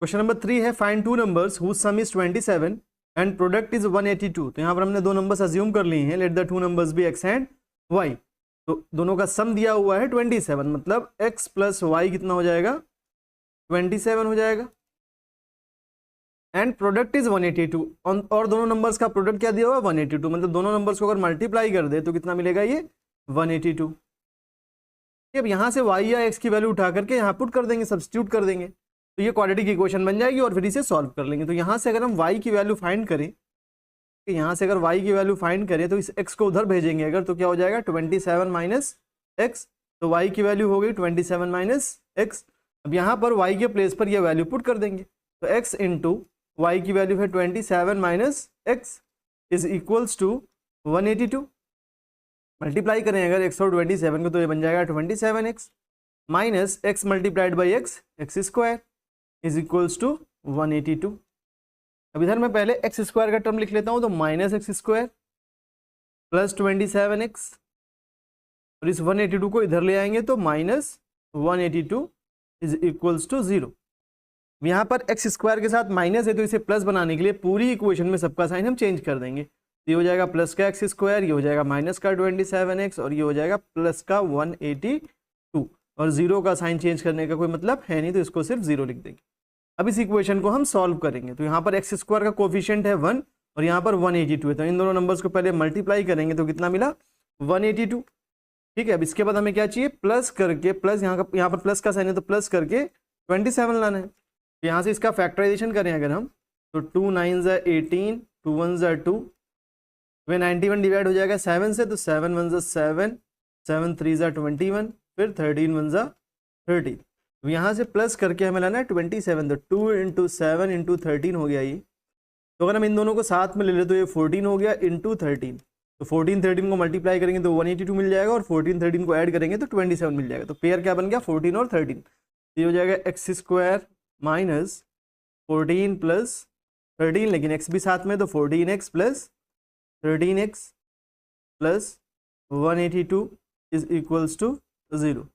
Question number 3 है find two numbers whose sum is 27 and product is 182। तो यहाँ पर हमने दो नंबर्स अज्यूम कर लिए हैं, let the two numbers be x and y। तो दोनों का सम दिया हुआ है 27, मतलब x प्लस y कितना हो जाएगा 27 हो जाएगा, एंड प्रोडक्ट इज 182। और दोनों नंबर्स का प्रोडक्ट क्या दिया हुआ है 182, मतलब दोनों नंबर्स को अगर मल्टीप्लाई कर दे तो कितना मिलेगा ये 182। अब यहाँ से y या x की वैल्यू उठा करके यहाँ पुट कर देंगे, सब्स्टिट्यूट कर देंगे, तो ये क्वाड्रेटिक इक्वेशन बन जाएगी और फिर इसे सॉल्व कर लेंगे। तो यहाँ से अगर हम y की वैल्यू फाइंड करें, यहाँ से अगर y की वैल्यू फाइंड करें तो इस x को उधर भेजेंगे अगर, तो क्या हो जाएगा 27 माइनस एक्स। तो y की वैल्यू हो गई 27 माइनस एक्स। अब यहाँ पर y के प्लेस पर यह वैल्यू पुट कर देंगे, तो x इंटू वाई की वैल्यू है 27 minus x is equals to 182। Multiply करें अगर x और 27 को तो ये बन जाएगा 27x minus x multiplied by x square is equals to 182। अब इधर मैं पहले एक्स स्क्वायर का टर्म लिख लेता हूँ, तो minus x square plus 27x, और इस 182 को इधर ले आएंगे तो माइनस 182 इज इक्वल्स टू 0। यहाँ पर एक्स स्क्वायर के साथ माइनस है तो इसे प्लस बनाने के लिए पूरी इक्वेशन में सबका साइन हम चेंज कर देंगे। ये हो जाएगा प्लस का एक्स स्क्वायर, ये हो जाएगा माइनस का 27x, और ये हो जाएगा प्लस का 182, और जीरो का साइन चेंज करने का कोई मतलब है नहीं, तो इसको सिर्फ जीरो लिख देंगे। अब इस इक्वेशन को हम सॉल्व करेंगे, तो यहाँ पर एक्स स्क्वायर का कोफिशिएंट है 1 और यहाँ पर 182 है, तो इन दोनों नंबर्स को पहले मल्टीप्लाई करेंगे तो कितना मिला 182। ठीक है, अब इसके बाद हमें क्या चाहिए, प्लस करके, प्लस यहाँ पर प्लस का साइन है तो प्लस करके 27 लाना है। तो यहाँ से इसका फैक्टराइजेशन करें अगर हम, तो 2 9 ज़ा 18, 2 1 ज़ा 2, वे 91 डिवाइड हो जाएगा 7 से, तो 7 1 ज़ा 7, 7 3 ज़ा 21, फिर 13 1 ज़ा 13। तो यहाँ से प्लस करके हमें लाना है 27, तो 2 इंटू 7 इंटू 13 हो गया ये। तो अगर हम इन दोनों को साथ में ले ले तो ये 14 हो गया इंटू 13, तो 14 13 को मल्टीप्लाई करेंगे तो 182 मिल जाएगा, और 14 13 को ऐड करेंगे तो 27 मिल जाएगा। तो पेयर क्या बन गया 14 और 13, ये हो जाएगा एक्स स्क्वायर माइनस 14 प्लस 13, लेकिन एक्स भी साथ में, तो 14x plus 13x plus 182 is equals to 0।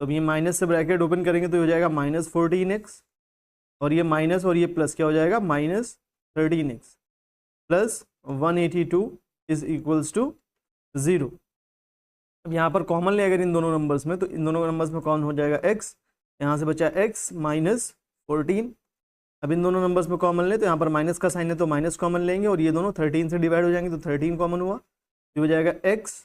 तो अब ये माइनस से ब्रैकेट ओपन करेंगे तो हो जाएगा माइनस 14x, और ये माइनस और ये प्लस क्या हो जाएगा minus 13x plus 182 is equals to 0। अब यहाँ पर कॉमन ले अगर इन दोनों नंबर्स में, तो इन दोनों नंबर्स में कौन हो जाएगा x, यहाँ से बचा x माइनस 14। अब इन दोनों नंबर्स में कॉमन ले, तो यहाँ पर माइनस का साइन है तो माइनस कॉमन लेंगे, और ये दोनों 13 से डिवाइड हो जाएंगे तो 13 कॉमन हुआ, ये हो जाएगा x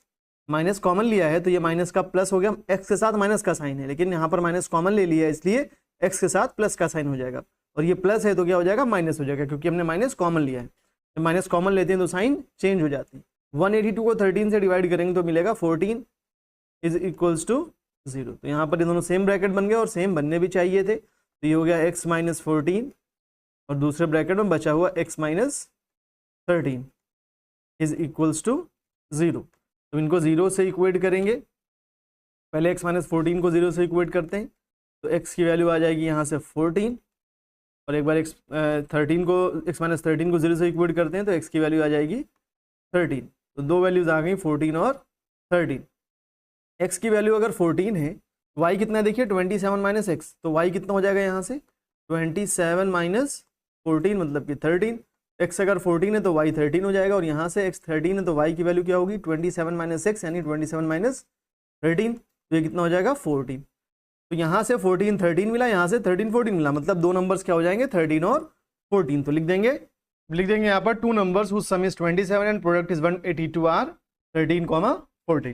माइनस कॉमन लिया है तो ये माइनस का प्लस हो गया, x के साथ माइनस का साइन है, लेकिन यहाँ पर माइनस कॉमन ले लिया है इसलिए x के साथ प्लस का साइन हो जाएगा, और ये प्लस है तो क्या हो जाएगा माइनस हो जाएगा, क्योंकि हमने माइनस कॉमन लिया है। तो माइनस कॉमन लेते हैं तो साइन चेंज हो जाती है। 182 को 13 से डिवाइड करेंगे तो मिलेगा 14 इज इक्वल्स टू 0। तो यहाँ पर ये दोनों सेम ब्रैकेट बन गए और सेम बनने भी चाहिए थे, तो ये हो गया x माइनस 14 और दूसरे ब्रैकेट में बचा हुआ x minus 13 is equals to 0। तो इनको 0 से इक्वेट करेंगे, पहले x माइनस 14 को 0 से इक्वेट करते हैं, तो x की वैल्यू आ जाएगी यहाँ से 14, और एक बार x माइनस 13 को 0 से इक्वेट करते हैं तो x की वैल्यू आ जाएगी 13। तो दो वैल्यूज आ गई 14 और 13। x की वैल्यू अगर 14 है, y कितना है देखिए 27 माइनस एक्स, तो y कितना हो जाएगा यहाँ से 27 माइनस 14 मतलब कि 13। x अगर 14 है तो y 13 हो जाएगा, और यहाँ से x 13 है तो y की वैल्यू क्या होगी 27 माइनस एक्स यानी 27 माइनस 13, तो ये कितना हो जाएगा 14। तो यहाँ से 14 13 मिला, यहाँ से 13 14 मिला, मतलब दो नंबर्स क्या हो जाएंगे 13 और 14। तो लिख देंगे यहाँ पर two numbers whose sum is 27 and product is 182 are 13, 14।